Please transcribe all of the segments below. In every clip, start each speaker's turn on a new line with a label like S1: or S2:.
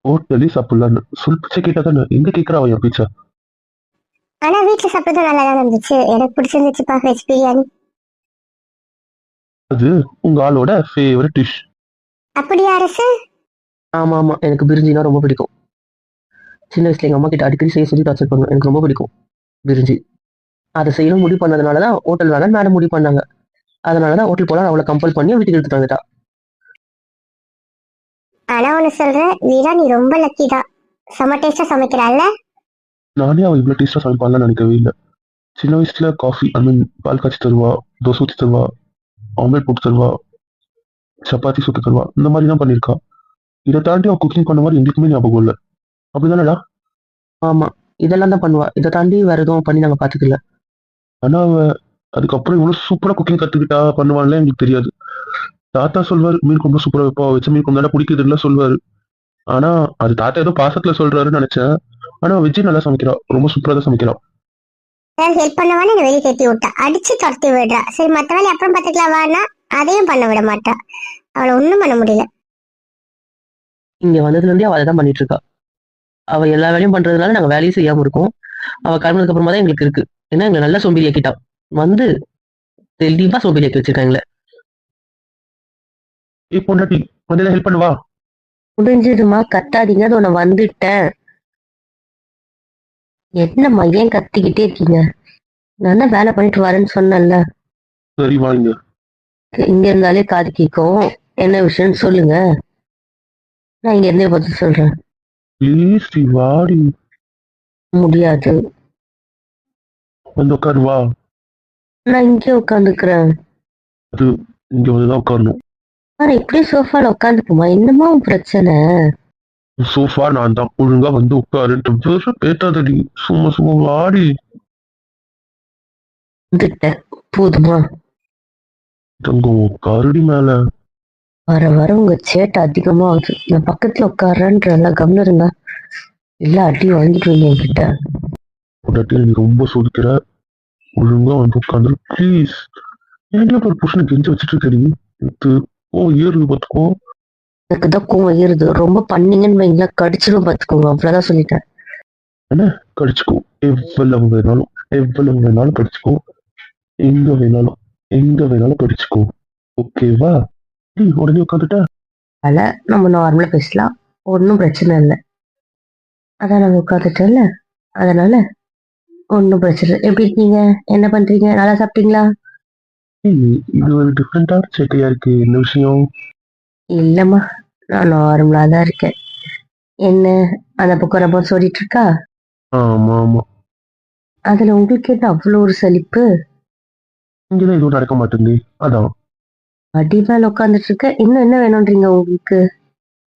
S1: ஹோட்டலே சாப்பிடலான்னு சொல் பிச்சை கேட்டா தானே எங்க கேட்கறா அவன் என் பிச்சை.
S2: ஆனா வீட்டுல சாப்பிட்டது நல்லா தான் இருந்துச்சு, எனக்கு பிடிச்சிருந்துச்சுப்பா வெஜ் பிரியாணி.
S1: அது உங்க ஆளோட ஃபேவரட் டிஷ்.
S2: அப்படியா அரசு?
S3: ஆமா ஆமா, எனக்கு பிரிஞ்சினா ரொம்ப பிடிக்கும். சின்ன வயசுல எங்க அம்மா கிட்ட அடிக்கடி செய்ய சொல்லி டார்ச்சர் பண்ணுவேன். எனக்கு ரொம்ப பிடிக்கும் பிரிஞ்சி. அதை செய்யணும் முடிவு பண்ணதுனாலதான் ஹோட்டல் வேணாம் மேடம் முடிவு பண்ணாங்க. அதனாலதான் ஹோட்டல் போல அவளை கம்பல் பண்ணி வீட்டுக்கு எடுத்துட்டு வந்துட்டா.
S2: ஆனா ஒண்ணு சொல்றேன் வீரா, நீ ரொம்ப லக்கி தான், செம டேஸ்டா சமைக்கிறாள்ல.
S1: நானே அவன் இவ்வளவு டேஸ்டா சமைப்பான்லாம் நினைக்கவே இல்லை. சின்ன வயசுல காஃபி ஐ மீன் பால் காய்ச்சி தருவா, தோசை ஊற்றி தருவா, ஆம்லெட் போட்டு தருவா, சப்பாத்தி சுட்டு தருவா, இந்த மாதிரி தான் பண்ணியிருக்கா. இதை தாண்டி அவன் குக்கிங் பண்ண மாதிரி எங்களுக்குமே ஞாபகம் இல்லை. அப்படிதானடா?
S3: ஆமா, இதெல்லாம் தான் பண்ணுவா. இதை தாண்டி வேற எதுவும் பண்ணி நாங்க பாத்துக்கல.
S1: ஆனா அவ அதுக்கப்புறம் இவ்வளவு சூப்பரா குக்கிங் கத்துக்கிட்டா பண்ணுவான்ல எங்களுக்கு தெரியாது. தாத்தா சொல்வாரு மீன் குழம்பு சூப்பரா வைப்பா, வச்ச மீன் குழம்பு பிடிக்குதுல்ல சொல்வாரு. ஆனா அது தாத்தா ஏதோ பாசத்துல சொல்றாருன்னு நினைச்சேன். ஆனா விஜய் நல்லா சமைக்கிறா, ரொம்ப சூப்பரா தான் சமைக்கிறா.
S2: ஹெல்ப் பண்ணவான்னு என்ன வெளியே கட்டி விட்டா, அடிச்சு துரத்தி விடுறா. சரி மத்த வேலை அப்புறம் பாத்துக்கலாம் வானா, அதையும் பண்ண விட மாட்டா. அவளை ஒண்ணும் பண்ண முடியல.
S3: இங்க வந்ததுல இருந்தே அவ அதை தான் பண்ணிட்டு இருக்கா. அவ எல்லா வேலையும் பண்றதுனால நாங்க வேலையும் செய்யாம இருக்கோம். அவ கிளம்புனதுக்கு அப்புறமா தான் எங்களுக்கு இருக்கு. ஏன்னா எங்களை நல்லா சோம்பேறி ஆக்கிட்டா. வந்து தெளிவா சோம்பேறி ஆக்கி வச்சிருக்காங்களே.
S1: பொண்டாட்டி வந்து ஹெல்ப் பண்ணுவா.
S3: முடிஞ்சதுமா, கத்தாதீங்க, அது உன்னை வந்துட்டேன். என்னம்மா ஏன் கத்திக்கிட்டே இருக்கீங்க? நான் தான் வேலை பண்ணிட்டு வரேன்னு சொன்னேன்ல.
S1: சரி வாங்க.
S3: இங்க இருந்தாலே காது கேட்கும். என்ன விஷயம்னு சொல்லுங்க, நான் இங்க இருந்தே பதில் சொல்றேன்.
S1: ப்ளீஸ் வாடி.
S3: முடியாது.
S1: வந்து உட்காரு வா.
S3: நான் இங்கே உட்காந்துக்கிறேன்.
S1: அது இங்க வந்துதான் உட்காரணும்.
S3: ஆனா இப்படியே சோஃபால உட்காந்துக்குமா? என்னமா உன் பிரச்சனை?
S1: சோஃபா நான் தான், ஒழுங்கா வந்து உட்காருன்ட்டு வேற பேத்தாதடி. சும்மா சும்மா வாடி.
S3: வந்துட்டேன், போதுமா?
S1: தங்கம் உட்காருடி மேல.
S3: வர வர உங்க சேட்டை அதிகமா ஆகுது. நான் பக்கத்துல உட்காரன்றல, கம்னு இருங்க. இல்ல அடி வாங்கிடுவீங்க என்கிட்ட.
S1: பொண்டாட்டி நீ ரொம்ப சோதிக்கிற. ஒழுங்கா வந்து உட்காந்து ப்ளீஸ். ஏன்டி ஒரு புருஷனை கெஞ்சி வச்சுட்டு இருக்கடி? இது ஏறு பார்த்துக்கோ.
S3: எனக்குதான் கோவம் ஏறுது. ரொம்ப பண்ணீங்கன்னு வைங்களா, கடிச்சிடும் பாத்துக்கோங்க. அவ்வளவுதான் சொல்லிட்டேன்.
S1: என்ன கடிச்சுக்கோ, எவ்வளவு வேணாலும் எவ்வளவு வேணாலும் கடிச்சுக்கோ. எங்க வேணாலும் எங்க வேணாலும் கடிச்சுக்கோ. ஓகேவா? உடனே உட்காந்துட்ட.
S3: அதனால நம்ம நார்மலா பேசலாம், ஒன்றும் பிரச்சனை இல்லை. அதான் நாங்க உட்காந்துட்டோம்ல, அதனால ஒன்றும் பிரச்சனை இல்லை. எப்படி இருக்கீங்க? என்ன பண்றீங்க? நல்லா சாப்பிட்டீங்களா?
S1: இது ஒரு டிஃப்ரெண்டான சேட்டையா இருக்கு. என்ன விஷயம்?
S3: இல்லம்மா, நான் நார்மலா தான் இருக்கேன். என்ன, அந்த பக்கம் ரொம்ப சொல்லிட்டு இருக்கா?
S1: ஆமா ஆமா.
S3: அதுல உங்களுக்கு என்ன அவ்வளோ ஒரு சலிப்பு?
S1: இங்கதான் எதுவும் நடக்க மாட்டேங்குது, அதான்.
S3: அடி மேல உட்காந்துட்டு இருக்க, இன்னும் என்ன வேணும்ன்றீங்க உங்களுக்கு?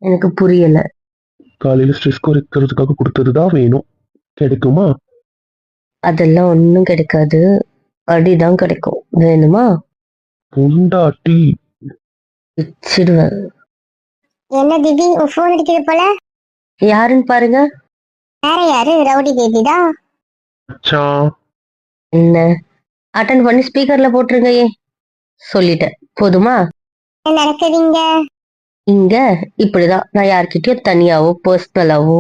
S3: எனக்கு புரியல.
S1: காலையில ஸ்ட்ரெஸ் குறைக்கிறதுக்காக கொடுத்ததுதான் வேணும். கிடைக்குமா?
S3: அதெல்லாம் ஒண்ணும் கிடைக்காது, அடிதான் கிடைக்கும். வேணுமா?
S1: பொண்டாட்டி.
S3: வச்சிடுவேன்.
S2: என்ன திவி, உன் போன் அடிக்குது போல.
S3: யாருன்னு பாருங்க.
S2: வேற யாரு? ரவுடி பேபி தான்.
S1: மச்சான்.
S3: என்ன, அட்டன் பண்ணி ஸ்பீக்கர்ல போட்டுருங்க. சொல்லிட்டேன், போதுமா?
S2: என்ன நடக்குதுங்க?
S3: இங்க இப்படிதான், நான் யார்கிட்டயும் தனியாவோ பர்சனலாவோ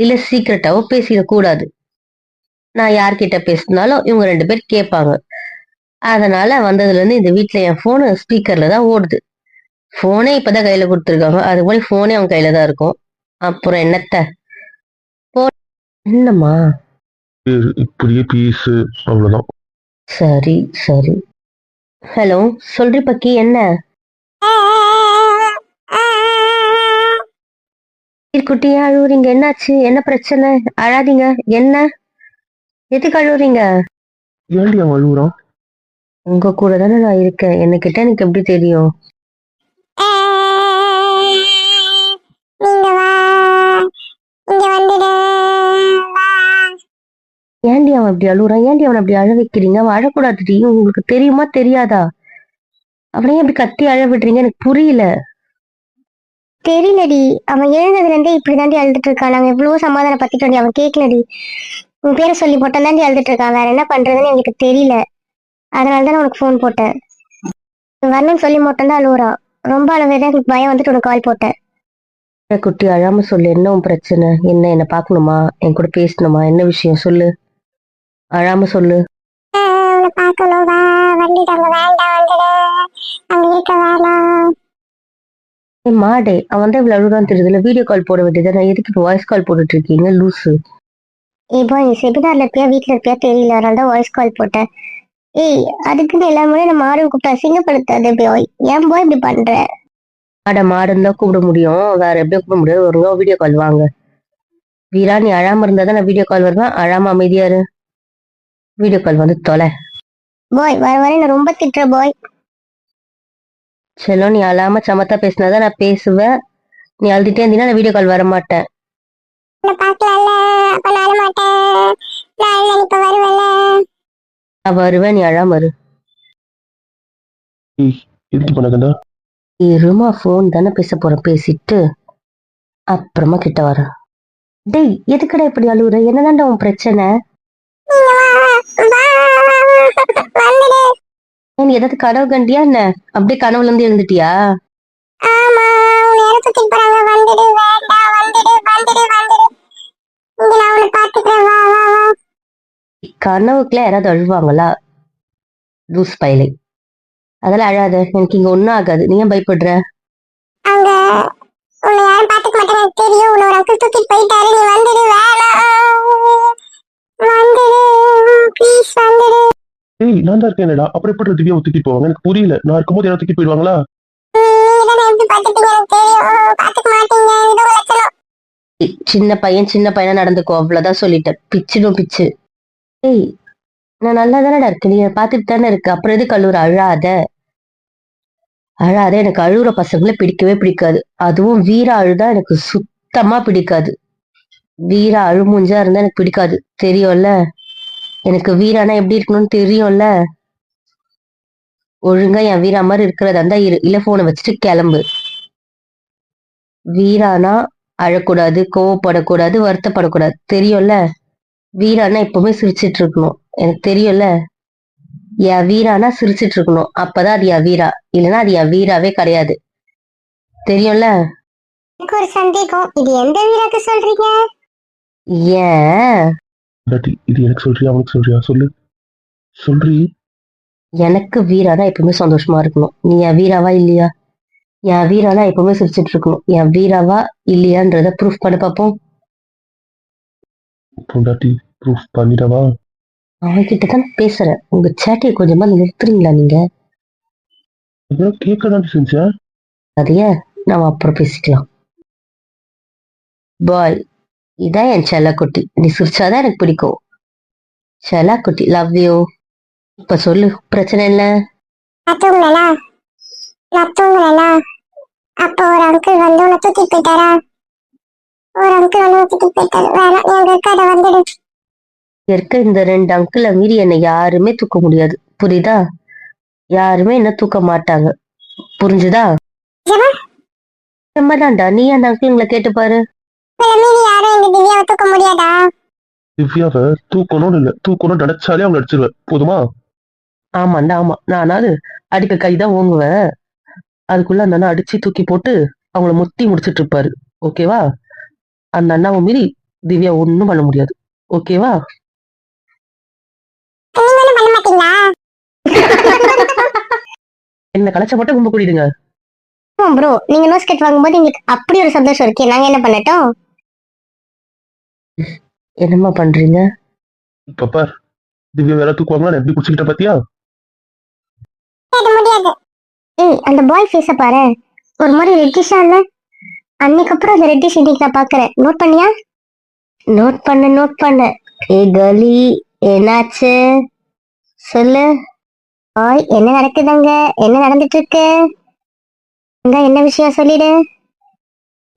S3: இல்ல சீக்கிரட்டாவோ பேசிடக்கூடாது. நான் யார்கிட்ட பேசினாலும் இவங்க 2 பேர் கேட்பாங்க. அதனால வந்ததுல இருந்து இந்த வீட்டுல என் போனு ஸ்பீக்கர்ல தான் ஓடுது. போனே இப்பதான் கையில கொடுத்துருக்காங்க, அதுக்கு முன்னாடி போனே அவன் கையில தான் இருக்கும். அப்புறம் என்னத்த போ. என்னம்மா?
S1: இப்படியே பீஸ், அவ்வளவுதான்.
S3: சரி சரி. ஹலோ, சொல்றி பக்கி, என்ன குட்டியா அழுவுறீங்க? என்னாச்சு? என்ன பிரச்சனை? அழாதீங்க. என்ன, எதுக்கு அழுவுறீங்க?
S1: ஏன்டி அவன் அழுகுறான்?
S3: உங்க கூட தானே நான் இருக்கேன், என்கிட்ட எனக்கு எப்படி தெரியும்?
S2: நீங்க வா, இங்க வந்துடு வா.
S3: ஏன்டி அவன் அப்படி அழுகுறான்? ஏன்டி அவனை அப்படி அழ வைக்கிறீங்க? அவன் அழக்கூடாதுடி, உங்களுக்கு தெரியுமா தெரியாதா? அவனையும் அப்படி கத்தி அழ விடுறீங்க? எனக்கு புரியல.
S2: தெரியலடி, அவன் எழுந்ததுல இருந்தே இப்படிதாண்டி அழுதுட்டு இருக்கான். நாங்க எவ்வளவோ சமாதானம் பத்திட்டோண்டி, அவன் கேட்கலடி. உன் பேரை சொல்லி போட்டான் தாண்டி அழுதுட்டு இருக்கான். வேற என்ன பண்றதுன்னு எங்களுக்கு தெரியல. அதனாலதான் உனக்கு ஃபோன் போட்டேன். நீ வரணும்னு சொல்லி மட்டும் தான் அழுகுறான். ரொம்ப அழுவேதான் எனக்கு பயம் வந்துட்டு உனக்கு கால் போட்டேன்.
S3: குட்டி அழாம சொல்லு, என்ன உன் பிரச்சனை? என்ன பார்க்கணுமா? என் கூட பேசணுமா? என்ன விஷயம் சொல்லு, அழாம சொல்லு.
S2: உன்னை பார்க்கணும் வா, வந்துட்டாங்க வேண்டாம் வந்துடு, அங்க இருக்க வேணாம்.
S3: ஏய் மாடே, அவன் தான் இவ்வளவு அழுகான்னு தெரியுதுல, வீடியோ கால் போட வேண்டியது. நான் எதுக்கு இப்போ வாய்ஸ் கால் போட்டுட்டு இருக்கீங்க லூசு?
S2: இப்போ நீ செமினார்ல இருப்பியா வீட்டுல இருப்பியா தெரியல, அதனால தான் வாய்ஸ் கால் போட்டேன். ஏய் அதுக்குன்னு எல்லாமே நம்ம ஆர்வம் கூப்பிட்டு அசிங்கப்படுத்தாது போய், ஏன் போய் இப்படி பண்ற?
S3: மாடுன்னு தான் கூப்பிட முடியும், வேற எப்படியும் கூப்பிட முடியாது. ஒரு ரூபா வீடியோ கால் வாங்க. வீரா, நீ அழாம இருந்தா தான் நான் வீடியோ கால் வருவேன். அழாம அமைதியாரு, வீடியோ கால் வந்து தொலை.
S2: பாய் வர வர என்ன ரொம்ப திட்டுற பாய்.
S3: செல்லம், நீ அழாம சமத்தா பேசினாதான் நான் பேசுவேன். நீ அழுதுட்டே இருந்தீங்கன்னா நான் வீடியோ கால் வர மாட்டேன். நான் வருவேன், நீ அழாம இரு.
S1: ஏய் எதுக்கு பண்ணாங்கண்டா?
S3: இருமா, போன் தானே பேச போறேன், பேசிட்டு அப்புறமா கிட்ட வரேன். டேய், எதுக்குடா இப்படி அழுகுற? என்னதான்டா உன் பிரச்சனை? நீ ஏதாவது கனவு கண்டியா என்ன? அப்படியே கனவுல இருந்து எழுந்துட்டியா? கனவுக்குள்ள யாராவது அழுவாங்களா? லூஸ் பயலை. அதெல்லாம் அழாத, எனக்கு இங்க ஒண்ணும் ஆகாது. நீ ஏன் பயப்படுற?
S1: ஏய் நான் தான் இருக்கேன். என்னடா அப்புறம் எப்படி திவ்யா தூக்கிட்டு போவாங்க? எனக்கு புரியல. நான் இருக்கும்போது யாரும் தூக்கிட்டு போயிடுவாங்களா?
S3: சின்ன பையன் சின்ன பையனா நடந்துக்கோ, அவ்வளவுதான் சொல்லிட்டேன். பிச்சுடும் பிச்சு. ஏய், நான் நல்லா தானடா இருக்கேன், நீ பாத்துட்டு தானே இருக்கு. அப்புறம் எதுக்கு அழுவுற? அழாத அழாத. எனக்கு அழுகுற பசங்களை பிடிக்கவே பிடிக்காது. அதுவும் வீரா அழுதா எனக்கு சுத்தமா பிடிக்காது. வீரா அழுமூஞ்சா இருந்தா எனக்கு பிடிக்காது, தெரியும்ல. எனக்கு வீரானா எப்படி இருக்கணும்னு தெரியும்ல. ஒழுங்கா என் வீரா மாதிரி இருக்கிறதா இருந்தா இரு, இல்ல போனை வச்சுட்டு கிளம்பு. வீரானா அழக்கூடாது, கோவப்படக்கூடாது, வருத்தப்படக்கூடாது, தெரியும்ல. வீரானா எப்பவுமே சிரிச்சிட்டு இருக்கணும், எனக்கு தெரியும்ல. என் வீரானா சிரிச்சிட்டு இருக்கணும், அப்பதான் அது என் வீரா. இல்லைன்னா அது என் வீராவே கிடையாது, தெரியும்ல.
S2: எனக்கு ஒரு சந்தேகம், இது எந்த வீராக்கு சொல்றீங்க?
S3: ஏன்
S1: இல்லாட்டி இது எனக்கு சொல்றியா அவனுக்கு சொல்றியா? சொல்லு சொல்றி.
S3: எனக்கு வீரானா எப்பவுமே சந்தோஷமா இருக்கணும். நீ என் வீராவா இல்லையா? என் வீரானா எப்பவுமே சிரிச்சிட்டு இருக்கணும். என் வீராவா இல்லையான்றத ப்ரூஃப் பண்ண பார்ப்போம்.
S1: பொண்டாட்டி ப்ரூஃப் பண்ணிடவா?
S3: அவன்கிட்ட தான் பேசுறேன். உங்க சேட்டையை கொஞ்சமா நிறுத்துறீங்களா நீங்க?
S1: அப்புறம் கேட்க தான் செஞ்சேன்.
S3: அதைய நாம அப்புறம் பேசிக்கலாம். பாய், இதான் என் செல்லக்குட்டி. நீ சிரிச்சாதான் எனக்கு பிடிக்கும். செல்லக்குட்டி, லவ் யூ. இப்ப சொல்லு, பிரச்சனை இல்ல.
S2: அப்போ ஒரு அங்கிள் வந்து உன்னை தூக்கிட்டு போயிட்டாரா? ஒரு அங்கிள் வந்து தூக்கிட்டு போயிட்டாரு, வேணாம் நீ அங்க இருக்காத வந்துடு.
S3: இருக்க இந்த 2 அங்கிளை மீறி என்னை யாருமே தூக்க முடியாது, புரியுதா? யாருமே என்ன தூக்க மாட்டாங்க, புரிஞ்சுதா? தான்டா, நீ அந்த அங்கிள்களை கேட்டு பாரு.
S2: மீறி யாரும் எங்க திவ்யாவை தூக்க முடியாதா?
S1: திவ்யாவை தூக்கணும்னு இல்லை, தூக்கணும் நினைச்சாலே அவங்க அடிச்சிருவேன். போதுமா?
S3: ஆமாண்டா ஆமா, நானாவது அடிக்க கைதான் ஓங்குவேன். அதுக்குள்ள அந்த அண்ணா அடிச்சு தூக்கி போட்டு அவங்கள முத்தி முடிச்சிட்டு இருப்பாரு, ஓகேவா? அந்த அண்ணாவை மீறி திவ்யா ஒண்ணும் பண்ண முடியாது, ஓகேவா? என்ன கலைச்ச மட்டும் கும்ப கூடிடுங்க.
S2: ப்ரோ நீங்க நோஸ் கட் வாங்கும்போது எங்களுக்கு அப்படி ஒரு சந்தோஷம் இருக்கே, நாங்க என்ன பண்ணட்டும்?
S3: என்னம்மா பண்றீங்க?
S1: இப்ப பார், திவ்யா வேற தூக்குவாங்களா? நான் எப்படி குடிச்சுக்கிட்ட பாத்தியா?
S2: முடியாது. ஏய் அந்த பாய் ஃபேஸ பாரு, ஒரு மாதிரி ரெட்டிஷா இல்ல? அன்னைக்கு அப்புறம் அந்த ரெட்டிஷ் இன்னைக்கு நான் பாக்குறேன், நோட் பண்ணியா? நோட் பண்ண. ஏ கலி, என்னாச்சு சொல்லு. பாய் என்ன நடக்குதுங்க? என்ன நடந்துட்டு இருக்கு? என்ன விஷயம் சொல்லிடு.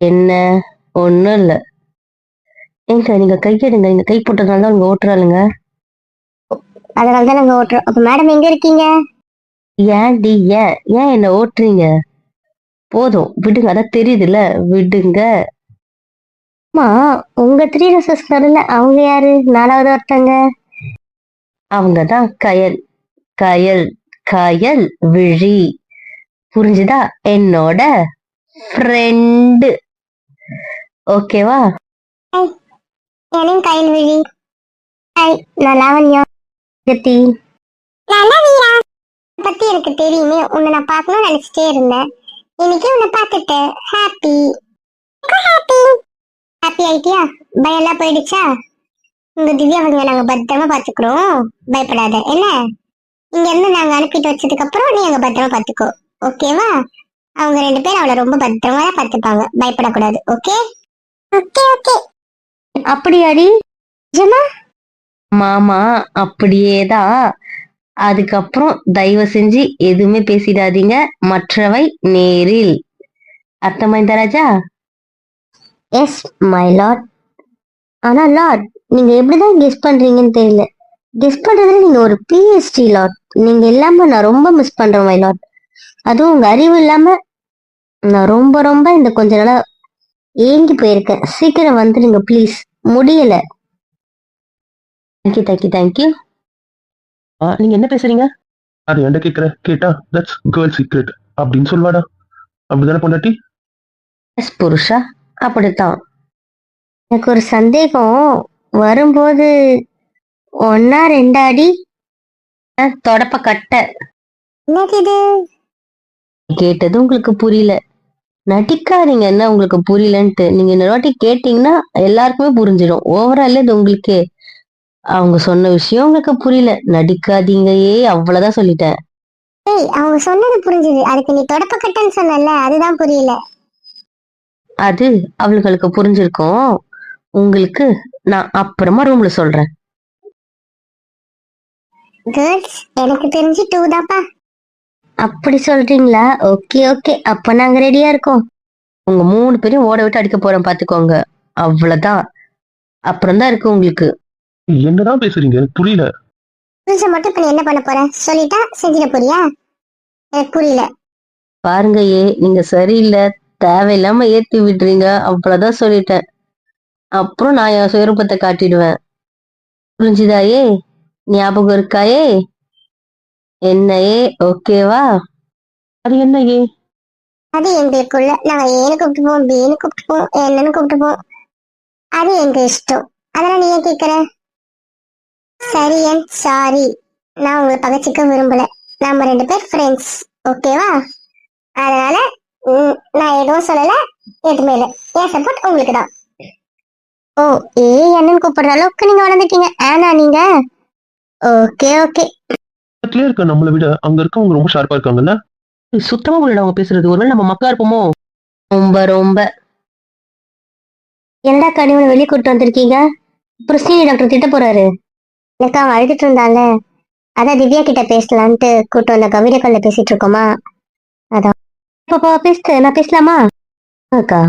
S2: என்ன? ஒண்ணும் இல்ல. ஏங்க நீங்க கையெடுங்க, நீங்க கை போட்டதுனால தான் உங்க ஓட்டுறாளுங்க. அதனாலதான் நாங்க ஓட்டுறோம். அப்ப மேடம் எங்க இருக்கீங்க? ஏன்டி ஏன் என்ன ஓட்டுறீங்க? போதும் விடுங்க, அதான் தெரியுதுல்ல, விடுங்க. அம்மா உங்க 3 சிஸ்டர்ல அவங்க யாரு? 4வது ஒருத்தங்க அவங்கதான் கயல் விழி, புரிஞ்சுதா? என்னோட ஃப்ரெண்டு.
S3: ஓகேவா?
S2: என் கையில் விழி. ஹாய், நான் லாவண்யா. கத்தி நல்லா வீரா பத்தி எனக்கு தெரியுமே. உன்னை நான் பார்க்கணும்னு நினைச்சிட்டே இருந்தேன். இன்னைக்கு உன்னை பார்த்துட்டேன். ஹாப்பி ஹாப்பி ஹாப்பி ஆயிட்டியா? பயம்லாம் போயிடுச்சா? உங்க திவ்யா அவங்க நாங்க பத்திரமா பாத்துக்கிறோம். பயப்படாத என்ன. இங்க இருந்து நாங்க அனுப்பிட்டு வச்சதுக்கு அப்புறம் நீ அங்க பத்திரமா பாத்துக்கோ. ஓகேவா? அவங்க 2 பேரும் அவளை ரொம்ப பத்திரமா தான் பாத்துப்பாங்க. பயப்படக்கூடாது. Okay okay okay.
S3: அப்படியாடி?
S2: நிஜமா?
S3: மாமா அப்படியேதான். அதுக்கப்புறம் தயவு செஞ்சு எதுவுமே பேசிடாதீங்க. மற்றவை நேரில். அர்த்தமாய்ந்தா ராஜா?
S2: Yes my lord. ஆனா லார்ட், நீங்க எப்படிதான் கெஸ் பண்றீங்கன்னு தெரியல. கெஸ் பண்றதுல நீங்க ஒரு பிஹெச்டி லார்ட். நீங்க இல்லாம நான் ரொம்ப மிஸ் பண்றேன் மை லார்ட். அதுவும் உங்க அறிவு இல்லாம நான் ரொம்ப ரொம்ப இந்த கொஞ்ச நாளா ஏங்கி போயிருக்கேன். சீக்கிரம் வந்துடுங்க ப்ளீஸ். முடியல.
S3: Thank you thank you thank you. நீங்க என்ன பேசுறீங்க?
S1: அது என்கிட்ட கேட்டா தட்ஸ் கேர்ள் சீக்ரெட் அப்படின்னு சொல்வாடா. அப்படிதானே பொண்டாட்டி?
S3: எஸ் புருஷா, அப்படித்தான்.
S2: எனக்கு ஒரு சந்தேகம். வரும்போது 1 2 அடி
S3: தொடப்ப கட்ட
S2: என்னது இது?
S3: கேட்டது உங்களுக்கு புரியல. நடிக்காதீங்க. என்ன உங்களுக்கு புரியலன்ட்டு நீங்க இன்னொரு வாட்டி கேட்டீங்கன்னா எல்லாருக்குமே புரிஞ்சிடும். ஓவரால் இது உங்களுக்கே அவங்க சொன்ன விஷயம் உங்களுக்கு புரியல. நடிக்காதீங்க. அவ்வளவுதான் சொல்லிட்டேன்.
S2: ஏய், அவங்க சொன்னது புரிஞ்சுது. அதுக்கு நீ தொடப்பக்கட்டன்னு சொன்னல, அதுதான் புரியல.
S3: அது அவளுகளுக்கு புரிஞ்சிருக்கும். உங்களுக்கு நான் அப்புறமா ரூம்ல சொல்றேன்.
S2: கேர்ள்ஸ், எனக்கு தெரிஞ்சு 2 தான்ப்பா. அப்படி சொல்றீங்களா? ஓகே ஓகே, அப்ப நாங்க ரெடியா இருக்கோம்.
S3: உங்க 3 பேரையும் ஓட விட்டு அடிக்க போறேன் பாத்துக்கோங்க. அவ்வளவுதான். அப்புறம் தான் இருக்கு உங்களுக்கு.
S1: என்னதான் பேசுறீங்க? எனக்கு புரியல.
S2: புதுசா மட்டும் இப்ப நீ என்ன பண்ண போற? சொல்லிட்டா செஞ்சிட போறியா? எனக்கு புரியல.
S3: பாருங்க நீங்க சரியில்லை. தேவையில்லாம ஏத்தி விடுறீங்க. அவ்வளவுதான் சொல்லிட்டேன். அப்புறம் நான் என் சுயரூபத்தை காட்டிடுவேன். புரிஞ்சுதா? ஞாபகம் இருக்கா? என்ன? ஓகேவா?
S1: அது என்ன
S2: அது எங்களுக்குள்ள. நாங்க ஏன்னு கூப்பிட்டுப்போம், பின்னு கூப்பிட்டுப்போம், என்னன்னு கூப்பிட்டுப்போம். அது எங்க இஷ்டம். அதெல்லாம் நீ ஏன் கேக்குற? சரி என் சாரி. நான் உங்களை பகச்சிக்க விரும்பல. நம்ம 2 பேர் ஃப்ரெண்ட்ஸ். ஓகேவா? அதனால நான் எதுவும் சொல்லல. எதுவுமே இல்லை. என் சப்போர்ட் உங்களுக்கு தான். ஓ, என்னன்னு கூப்பிடுற அளவுக்கு நீங்க வளர்ந்துட்டீங்க. ஆனா நீங்க ஓகே ஓகே.
S1: பக்கத்துலயே இருக்க நம்மளை விட அங்க இருக்கவங்க ரொம்ப ஷார்ப்பா இருக்காங்கல்ல.
S3: சுத்தமா புரியல அவங்க பேசுறது. ஒருவேளை நம்ம மக்கா இருப்போமோ? ரொம்ப ரொம்ப.
S2: என்னடா கனிவனை வெளியே கூட்டு வந்திருக்கீங்க? அப்புறம் சீனி டாக்டர் திட்ட போறாரு. எனக்கு அவன் அழுதுட்டு இருந்தால, அதான் திவ்யா கிட்ட பேசலான்ட்டு கூட்டு வந்த கவிதை கால்ல பேசிட்டு இருக்கோமா, அதான். பாப்பா பேசு, நான் பேசலாமா?
S3: அக்கா,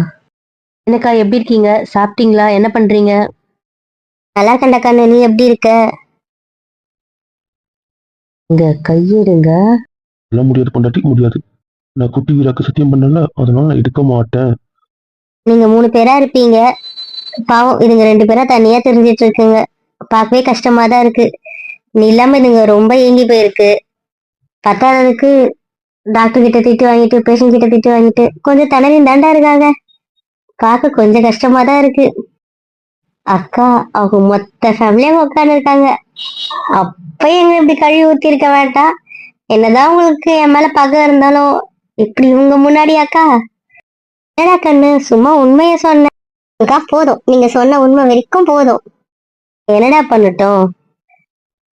S3: என்னக்கா எப்படி இருக்கீங்க? சாப்பிட்டீங்களா? என்ன பண்றீங்க?
S2: நல்லா இருக்கண்டா கண்ணு, நீ எப்படி இருக்க?
S3: இங்க கையெடுங்க.
S1: எல்லாம் முடியாது பொண்டாட்டி, முடியாது. நான் குட்டி வீராக்கு சத்தியம் பண்ணல, அதனால நான் எடுக்க மாட்டேன்.
S2: நீங்க 3 பேரா இருப்பீங்க. பாவம், இதுங்க 2 பேரா தனியா தெரிஞ்சிட்டு இருக்குங்க. பார்க்கவே கஷ்டமா தான் இருக்கு. நீ இல்லாம இதுங்க ரொம்ப ஏங்கி போயிருக்கு. பத்தாததுக்கு டாக்டர் கிட்ட திட்டு வாங்கிட்டு, பேஷண்ட் கிட்ட திட்டு வாங்கிட்டு கொஞ்சம் திணறி தாண்டா இருக்காங்க. பார்க்க கொஞ்சம் கஷ்டமா தான் இருக்கு. அக்கா அவங்க மொத்த ஃபேமிலியும் உட்காந்து இருக்காங்க. அப்ப எங்க இப்படி கழுவி ஊத்தி இருக்க வேண்டாம். என்னதான் உங்களுக்கு என் மேல பகை இருந்தாலும் இப்படி இவங்க முன்னாடி அக்கா. என்னடா கண்ணு, சும்மா உண்மைய சொன்னேன். அக்கா போதும், நீங்க சொன்ன உண்மை வரைக்கும் போதும். என்னடா பண்ணட்டும்?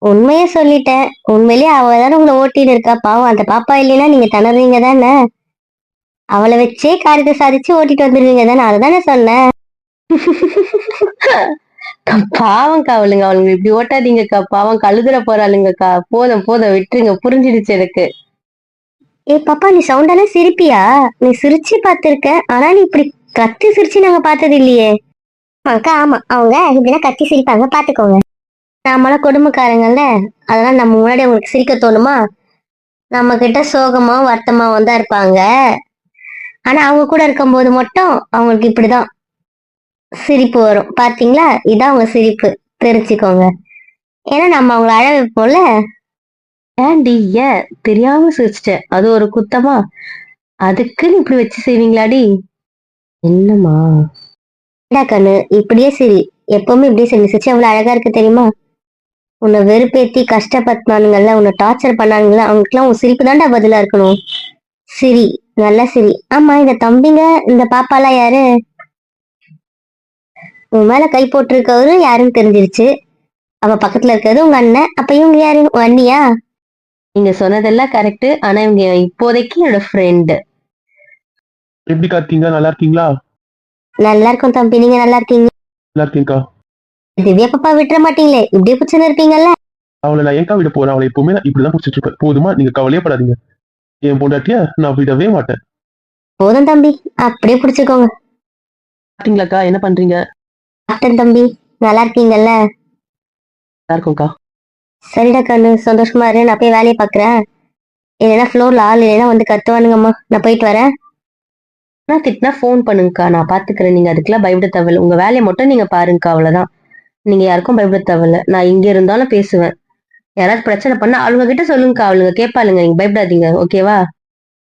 S2: உண்மைய சொல்லிட்டேன். உண்மையிலேயே அவ தானே உங்களை ஓட்டிட்டு இருக்கா. பாவம், அந்த பாப்பா இல்லைன்னா நீங்க திணறீங்க தானே. அவளை வச்சே காரியத்தை சாதிச்சு ஓட்டிட்டு வந்துருவீங்க தானே, அதுதானே சொன்னேன்.
S3: பாவம்க்கா அவளுங்க. அவளுங்க இப்படி ஓட்டாதீங்கக்கா. பாவம் கழுதுற போறாளுங்கக்கா. போதும் போதும் விட்டுருங்க. புரிஞ்சிடுச்சு எனக்கு.
S2: பாப்பா, நீ சவுண்டால சிரிப்பியா? நீ சிரிச்சு பார்த்திருக்க, ஆனா நீ இப்படி கத்தி சிரிச்சு நாங்க பார்த்தது இல்லையே. அக்கா ஆமா, அவங்க இப்படிதான் கத்தி சிரிப்பாங்க, பாத்துக்கோங்க. நம்மளாம் கொடுமைக்காரங்கல்ல, அதெல்லாம் நம்ம முன்னாடி அவங்களுக்கு சிரிக்க தோணுமா? நம்ம கிட்ட சோகமா வருத்தமாவும் தான் இருப்பாங்க. ஆனா அவங்க கூட இருக்கும்போது மட்டும் அவங்களுக்கு இப்படிதான் சிரிப்பு வரும். பாத்தீங்களா? இதான் அவங்க சிரிப்பு. தெரிஞ்சுக்கோங்க. ஏன்னா நம்ம அவங்கள அழ வைப்போம்ல.
S3: ஏன்டி? தெரியாம சிரிச்சிட்டேன். அது ஒரு குத்தமா? அதுக்குன்னு இப்படி வச்சு செய்வீங்களாடி? என்னம்மா?
S2: ஏடா கண்ணு இப்படியே சரி, எப்பவுமே இப்படியே சரி சிரிச்சு அவ்வளவு அழகா இருக்கு தெரியுமா? உன்னை வெறுப்பேத்தி கஷ்டப்படுத்தினானுங்கல்ல, உன்னை டார்ச்சர் பண்ணானுங்கல்ல, அவங்களுக்குலாம் உன் சிரிப்பு தான்டா பதிலா இருக்கணும். சிரி, நல்லா சிரி. ஆமா, இந்த தம்பிங்க இந்த பாப்பாலாம் யாரு? உன் மேல கை போட்டிருக்கவரு யாருன்னு தெரிஞ்சிருச்சு. அவ பக்கத்துல இருக்கிறது உங்க அண்ணன். அப்ப இவங்க யாரு, உன் அண்ணியா?
S3: நீங்க சொன்னதெல்லாம் கரெக்ட். ஆனா இவங்க இப்போதைக்கு என்னோட ஃப்ரெண்டு.
S1: எப்படிக்கா இருக்கீங்க? நல்லா இருக்கீங்களா?
S2: நல்லா இருக்கும் தம்பி, நீங்க நல்லா இருக்கீங்க?
S1: நல்லா இருக்கேன்க்கா.
S2: திவ்யா பாப்பா விட்டுற மாட்டீங்களே, இப்படியே பிடிச்சுன்னு இருப்பீங்கல்ல?
S1: அவளை நான் ஏன்க்கா விட போறேன்? அவளை எப்பவுமே நான் இப்படிதான் பிடிச்சிட்டு இருப்பேன். போதுமா? நீங்க கவலையே படாதீங்க. என் பொண்டாட்டிய நான் விடவே மாட்டேன்.
S2: போதும் தம்பி, அப்படியே பிடிச்சுக்கோங்க.
S1: சாப்பிட்டீங்களாக்கா? என்ன பண்றீங்க?
S2: சாப்பிட்டேன் தம்பி, நல்லா இருக்கீங்கல்ல?
S1: நல்லா இருக்கும்க்கா.
S2: சரிடா கண்ணு, சந்தோஷமா இரு, நான் போய் வேலையை பாக்குறேன். இல்லைன்னா ஃப்ளோர்ல ஆள் இல்லைன்னா வந்து கத்துவானுங்கம்மா. நான் போயிட்டு வரேன்.
S3: நான் திட்டினா ஃபோன் பண்ணுங்கக்கா, நான் பாத்துக்கிறேன். நீங்க அதுக்கெல்லாம் பயப்பட தேவையில்ல. உங்க வேலையை மட்டும் நீங்க பாருங்கக்கா, அவ்வளவுதான். நீங்க யாருக்கும் பயப்பட தேவையில்ல. நான் இங்க இருந்தாலும் பேசுவேன். யாராவது பிரச்சனை பண்ணா அவளுங்க கிட்ட சொல்லுங்கக்கா, அவளுங்க கேட்பாளுங்க. நீங்க பயப்படாதீங்க, ஓகேவா?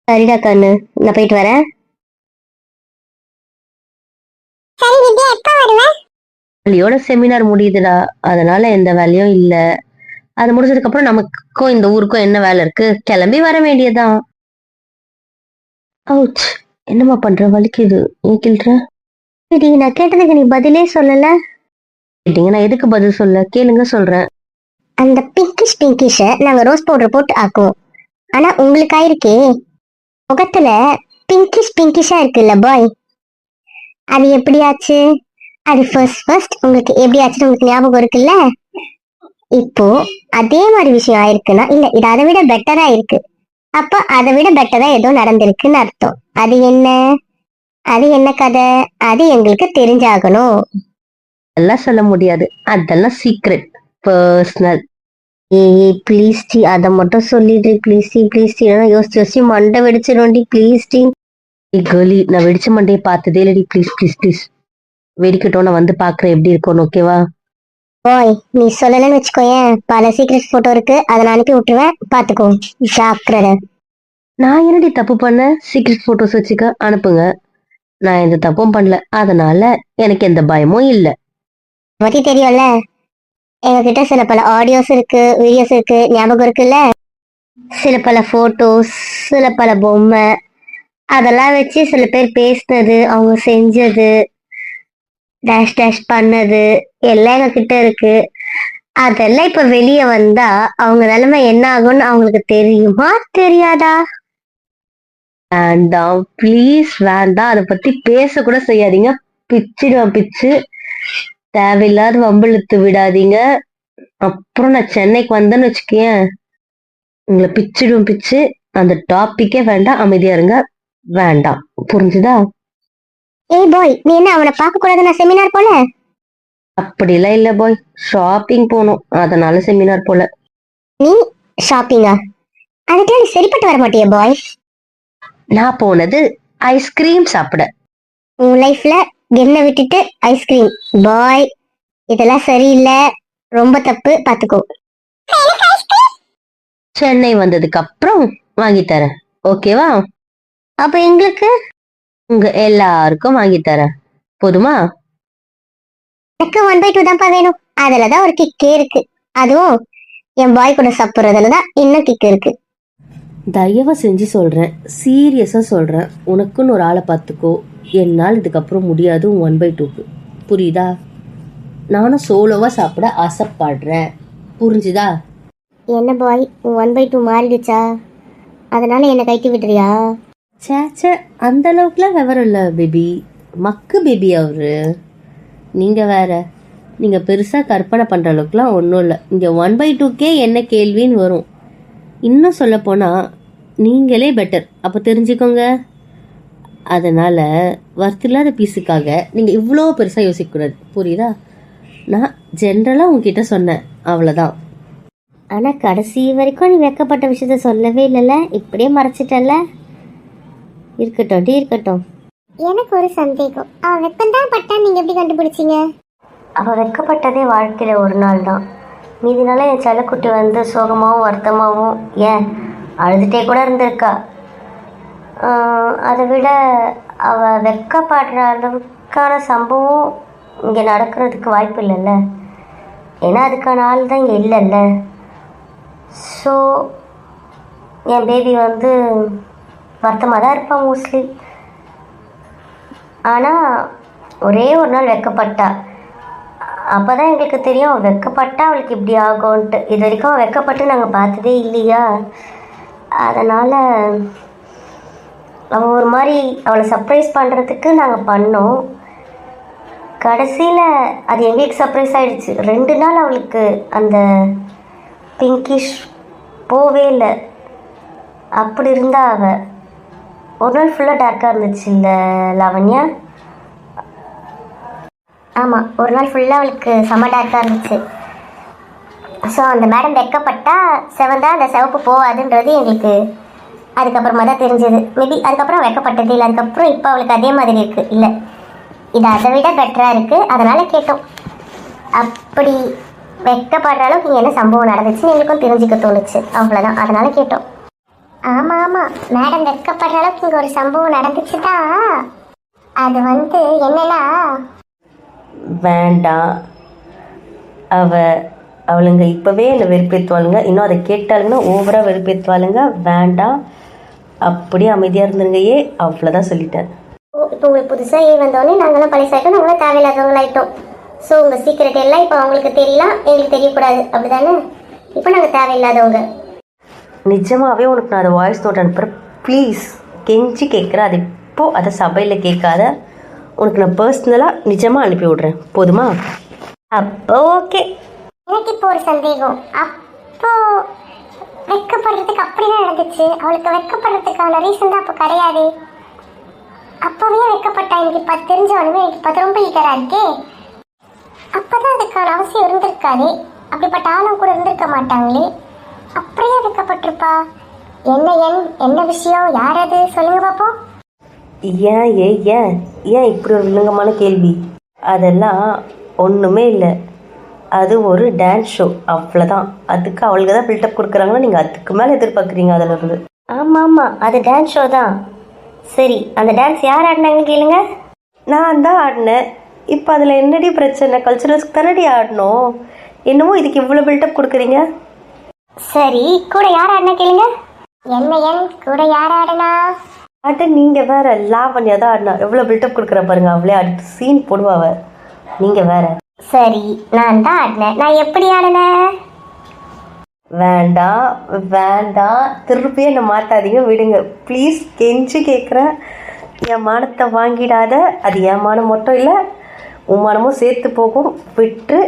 S2: சரிடா கண்ணு, நான் போயிட்டு வரேன்.
S3: வழியோட செமினார் முடியுதுடா, அதனால எந்த வேலையும் இல்ல. அது முடிஞ்சதுக்கு அப்புறம் நமக்கும் இந்த ஊருக்கும் என்ன வேலை இருக்கு? கிளம்பி வர வேண்டியதுதான். அவுச், என்னம்மா பண்ற? வலிக்குது, ஏன் கிள்ற?
S2: சரி, நான் கேட்டதுக்கு நீ பதிலே சொல்லல.
S3: கேட்டீங்க, நான் எதுக்கு பதில் சொல்ல? கேளுங்க, சொல்றேன்.
S2: அந்த பிங்கிஷ நாங்க ரோஸ் பவுடர் போட்டு ஆக்குவோம். ஆனா உங்களுக்கு ஆயிருக்கே, முகத்துல பிங்கிஷா இருக்குல்ல பாய், அது எப்படி ஆச்சு? அது ஃபர்ஸ்ட் உங்களுக்கு எப்படி ஆச்சுன்னு உங்களுக்கு ஞாபகம் இருக்குல்ல? இப்போ அதே மாதிரி விஷயம் ஆயிருக்குன்னா, இல்ல இது அதை விட பெட்டரா இருக்கு, அப்ப அதை விட பெட்டரா ஏதோ நடந்திருக்குன்னு அர்த்தம். அது என்ன? அது என்ன கதை? அது எங்களுக்கு தெரிஞ்சாகணும்.
S3: எல்லாம் சொல்ல முடியாது, அதெல்லாம் சீக்ரெட், பர்சனல்.
S2: ஏய் ப்ளீஸ் டி, அதை மட்டும் சொல்லிடு ப்ளீஸ் டி, யோசிச்சு மண்டை வெடிச்சிடும் ப்ளீஸ் டி.
S3: கேர்லி, நான் வெடிச்ச மண்டையை பார்த்ததே இல்லடி. ப்ளீஸ் ப்ளீஸ் ப்ளீஸ், வெடிக்கட்டும், நான் வந்து பாக்குறேன் எப்படி இருக்கும்னு, ஓகேவா?
S2: பாய், நீ சொல்லலன்னு வச்சுக்கோயேன், பல சீக்ரெட் போட்டோ இருக்கு, அதை நான் அனுப்பி விட்டுருவேன், பாத்துக்கோ, ஜாக்கிரதை.
S3: நான் என்னடி தப்பு பண்ண? சீக்ரெட் போட்டோஸ் வச்சுக்க, அனுப்புங்க. நான் எந்த தப்பும் பண்ணல, அதனால எனக்கு எந்த பயமும் இல்ல.
S2: பத்தி தெரியும்ல, எங்ககிட்ட சில பல ஆடியோஸ் இருக்கு, வீடியோஸ் இருக்கு, ஞாபகம் இருக்குல்ல? சில பல போட்டோஸ், சில பல பொம்மை, அதெல்லாம் வச்சு சில பேர் பேசினது, அவங்க செஞ்சது, டேஷ் பண்ணது எல்லாம் எங்க கிட்ட இருக்கு. அதெல்லாம் இப்ப வெளியே வந்தா அவங்க நிலைமை என்ன ஆகும்னு அவங்களுக்கு தெரியுமா தெரியாதா?
S3: வேண்டாம் ப்ளீஸ், வேண்டாம், அதை பத்தி பேச கூட செய்யாதீங்க. பிச்சிடுவேன், பிச்சு. தேவையில்லாத வம்பிழுத்து விடாதீங்க. அப்புறம் நான் சென்னைக்கு வந்தேன்னு வச்சுக்கேன், உங்களை பிச்சிடுவேன், பிச்சு. அந்த டாபிக்கே வேண்டாம், அமைதியா இருங்க. வேண்டாம், புரிஞ்சுதா?
S2: ஏய் பாய், நீ என்ன அவனை பார்க்க கூடாதுன்னா செமினார் போல?
S3: அப்படிலாம் இல்ல பாய், ஷாப்பிங் போகணும், அதனால செமினார் போல.
S2: நீ ஷாப்பிங்கா? அதுக்கெல்லாம் நீ சரிப்பட்டு வர மாட்டிய பாய்.
S3: நான் போனது ஐஸ்கிரீம் சாப்பிட.
S2: உன் லைஃப்ல என்ன விட்டுட்டு ஐஸ்கிரீம்? பாய், இதெல்லாம் சரியில்லை, ரொம்ப தப்பு, பாத்துக்கோ.
S3: சென்னை வந்ததுக்கு அப்புறம் வாங்கி தரேன், ஓகேவா?
S2: அப்ப எங்களுக்கு?
S3: உங்க எல்லாருக்கும் வாங்கி தரேன், போதுமா?
S2: எனக்கு 1/2 தான்ப்பா வேணும். அதுலதான் ஒரு கிக்கே இருக்கு, அதுவும் என் பாய் கூட சாப்பிடுறதுலதான் இன்னும் கிக் இருக்கு.
S3: தயவு செஞ்சு சொல்றேன், சீரியஸா சொல்றேன், உனக்குன்னு ஒரு ஆளை பார்த்துக்கோ. என்னால் இதுக்கப்புறம் முடியாது உன் 1/2க்கு, புரியுதா? நானும் சோலோவா சாப்பிட ஆசைப்படுறேன், புரிஞ்சுதா?
S2: என்ன பாய், 1/2 மாறிடுச்சா? அதனால என்ன கைட்டு விடுறியா?
S3: சேச்சே, அந்த அளவுக்குலாம் விவரம் இல்லை பேபி. மக்கு பேபி அவரு. நீங்க வேற, நீங்க பெருசா கற்பனை பண்ற அளவுக்குலாம் ஒன்றும் இல்லை. இங்க 1/2க்கே என்ன கேள்வின்னு வரும். இன்னும் சொல்ல போனா நீங்களே பெட்டர், அப்போ தெரிஞ்சுக்கோங்க. அதனால வர்த்தில்லாத பீஸுக்காக நீங்க இவ்வளோ பெருசா யோசிக்க கூடாது, புரியுதா? நான் ஜென்ரலா உங்ககிட்ட சொன்னேன், அவ்வளவுதான்.
S2: ஆனா கடைசி வரைக்கும் நீ வெக்கப்பட்ட விஷயத்த சொல்லவே இல்லைல்ல, இப்படியே மறைச்சிட்டல்ல. இருக்கட்டும் இருக்கட்டும். எனக்கு ஒரு சந்தேகம், அவ வெப்பந்தான் பட்டா நீங்க எப்படி கண்டுபிடிச்சீங்க? அவ வெக்கப்பட்டதே வாழ்க்கையில ஒரு நாள் தான். மீதி நாள என் செல்லக்குட்டி வந்து சோகமாகவும் வருத்தமாகவும், ஏன் அழுதுட்டே கூட இருந்திருக்கா. அதை விட அவள் வெட்கப்படுற அளவுக்கான சம்பவம் இங்கே நடக்கிறதுக்கு வாய்ப்பு இல்லைல்ல. ஏன்னா அதுக்கான ஆள் தான் இங்கே இல்லைல்ல. ஸோ என் பேபி வந்து வருத்தமாக தான் இருப்பான் மோஸ்ட்லி. ஆனால் ஒரே ஒரு நாள் வெட்கப்பட்டா. அப்போ தான் எங்களுக்கு தெரியும் அவள் வெட்கப்பட்டா அவளுக்கு இப்படி ஆகும்ன்ட்டு. இது வரைக்கும் அவள் வெட்கப்பட்டு நாங்கள் பார்த்ததே இல்லையா. அதனால் அவள் ஒரு மாதிரி அவளை சர்ப்ரைஸ் பண்ணுறதுக்கு நாங்கள் பண்ணோம். கடைசியில் அது எங்களுக்கு சர்ப்ரைஸ் ஆகிடுச்சு. 2 நாள் அவளுக்கு அந்த பிங்கிஷ் போவே இல்லை. அப்படி இருந்தா அவள் ஒரு நாள் ஃபுல்லாக டார்க்காக இருந்துச்சு இல்லை லாவண்யா? ஆமாம், ஒரு நாள் ஃபுல்லாக அவளுக்கு செம்ம டார்க்காக இருந்துச்சு. ஸோ அந்த மேடம் வெட்கப்பட்டா செவந்தா அந்த சிவப்பு போகாதுன்றது எங்களுக்கு அதுக்கப்புறமா தான் தெரிஞ்சது. மேபி அதுக்கப்புறம் வெட்கப்பட்டது இல்லை. அதுக்கப்புறம் இப்போ அவளுக்கு அதே மாதிரி இருக்குது. இல்லை, இது அதை விட பெட்டராக இருக்குது. அதனால் கேட்டோம். அப்படி வெட்கப்படுற அளவுக்கு இங்கே என்ன சம்பவம் நடந்துச்சுன்னு எங்களுக்கும் தெரிஞ்சுக்க தோணுச்சு. அவ்வளோதான், அதனால் கேட்டோம். ஆமாம் ஆமாம், மேடம் வெட்கப்படுற அளவுக்கு இங்கே ஒரு சம்பவம் நடந்துச்சு தான். அது வந்து என்னன்னா,
S3: வேண்டாம், அவளுங்க இப்போவே என்னை வெறுப்பேற்றுவாளுங்க. இன்னும் அதை கேட்டாளுங்கன்னா ஓவராக வெறுப்பேற்றுவாளுங்க. வேண்டாம், அப்படியே அமைதியாக இருந்துங்கயே, அவ்வளோதான் சொல்லிட்டேன்.
S2: இப்போ உங்களுக்கு புதுசாக வந்தோடனே நாங்களாம் பழசாயிட்டோம், நாங்களாம் தேவையில்லாதவங்களாயிட்டோம். ஸோ உங்கள் சீக்கிரட் எல்லாம் இப்போ அவங்களுக்கு தெரியலாம், எங்களுக்கு தெரியக்கூடாது, அப்படி தானே? இப்போ நாங்கள் தேவையில்லாதவங்க.
S3: நிஜமாகவே உனக்கு நான் அதை வாய்ஸ் நோட் அனுப்புகிறேன். ப்ளீஸ் கெஞ்சி கேட்குறேன். அது இப்போது அதை சபையில் கேட்காத. உனக்கு நான் பர்சனலாக நிஜமாக அனுப்பி விட்றேன், போதுமா?
S2: அப்போ ஓகே. எனக்கு இப்போ ஒரு சந்தேகம். அப்போ வெட்கப்படுறதுக்கு அப்படிதான் நடந்துச்சு. அவளுக்கு வெட்கப்படுறதுக்கான ரீசன் தான் அப்போ கிடையாது. அப்பவே வெட்கப்பட்டா. எனக்கு இப்போ தெரிஞ்சவனுமே எனக்கு இப்போ ரொம்ப ஈகரா இருக்கே. அப்பதான் அதுக்கான அவசியம் இருந்திருக்காது. அப்படிப்பட்ட ஆளும் கூட இருந்திருக்க மாட்டாங்களே. அப்படியே வெட்கப்பட்டிருப்பா. என்ன விஷயம், யார் அது, சொல்லுங்க பாப்போம்.
S3: ஏன் இப்படி ஒரு வில்லங்கமான கேள்வி? அதெல்லாம் ஒன்றுமே இல்லை. அது ஒரு டான்ஸ் ஷோ, அவ்வளோதான். அதுக்கு அவளுக்கு தான் பில்டப் கொடுக்குறாங்கன்னா நீங்கள் அதுக்கு மேலே எதிர்பார்க்குறீங்க அதில் இருந்து.
S2: ஆமாம், அது டான்ஸ் ஷோ தான். சரி, அந்த டான்ஸ் யார் ஆடினாங்க கேளுங்க.
S3: நான் தான் ஆடினேன். இப்போ அதில் என்னடி பிரச்சனை? கல்ச்சுரல்ஸ்க்கு தானடி ஆடணும். என்னமோ இதுக்கு இவ்வளோ பில்டப் கொடுக்குறீங்க.
S2: சரி, கூட யார் ஆடினா கேளுங்க. கூட யார் ஆடினா?
S3: நீங்கள் வேற. லாவண்யா தான் ஆடினா. எவ்வளோ பில்டப் கொடுக்குற பாருங்க. அவளே அடுத்து சீன் போடுவாவ. நீங்கள் வேற.
S2: சரி, நான் தான் ஆடினேன். நான் எப்படி ஆடினேன்?
S3: வேண்டாம், திருப்பியே என்னை மாற்றாதீங்க, விடுங்க ப்ளீஸ். கெஞ்சி கேட்குறேன். என் மானத்தை வாங்கிடாத. அது என் மானம் மட்டும் இல்லை, உன் மானமும் சேர்த்து போகும். விட்டு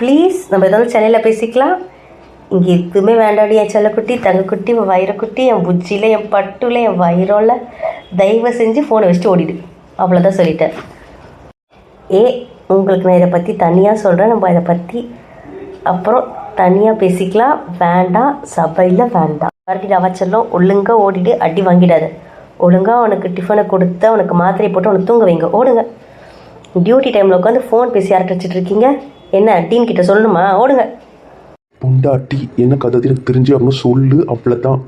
S3: ப்ளீஸ். நம்ம ஏதாவது சென்னையில் பேசிக்கலாம். இங்கே எதுவுமே வேண்டாடி. என் செல்லக்குட்டி, தங்கக்குட்டி, என் வைரக்குட்டி, என் புஜ்ஜியில், என் பட்டுல, என் வைரோவில் தயவு செஞ்சு ஃபோனை வச்சுட்டு ஓடிடு. அவ்வளோதான் சொல்லிட்டேன். உங்களுக்கு நான் இதை பற்றி தனியாக சொல்கிறேன். நம்ம இதை பற்றி அப்புறம் தனியாக பேசிக்கலாம். வேண்டாம், சபையில் வேண்டாம். மறுபடியும் அவச்செல்லாம் ஒழுங்காக ஓடிட்டு அடி வாங்கிடாது. ஒழுங்காக அவனுக்கு டிஃபனை கொடுத்து அவனுக்கு மாத்திரை போட்டு அவனுக்கு தூங்க வைங்க. ஓடுங்க. டியூட்டி டைமில் உட்காந்து ஃபோன் பேசி அரட்டிச்சிட்டு இருக்கீங்க. என்ன டீன் கிட்ட சொல்லணுமா? ஓடுங்க.
S1: பொண்டாட்டி என்ன கதை அது எனக்கு தெரிஞ்சு அப்படின்னு சொல்லு. அவ்வளோதான்,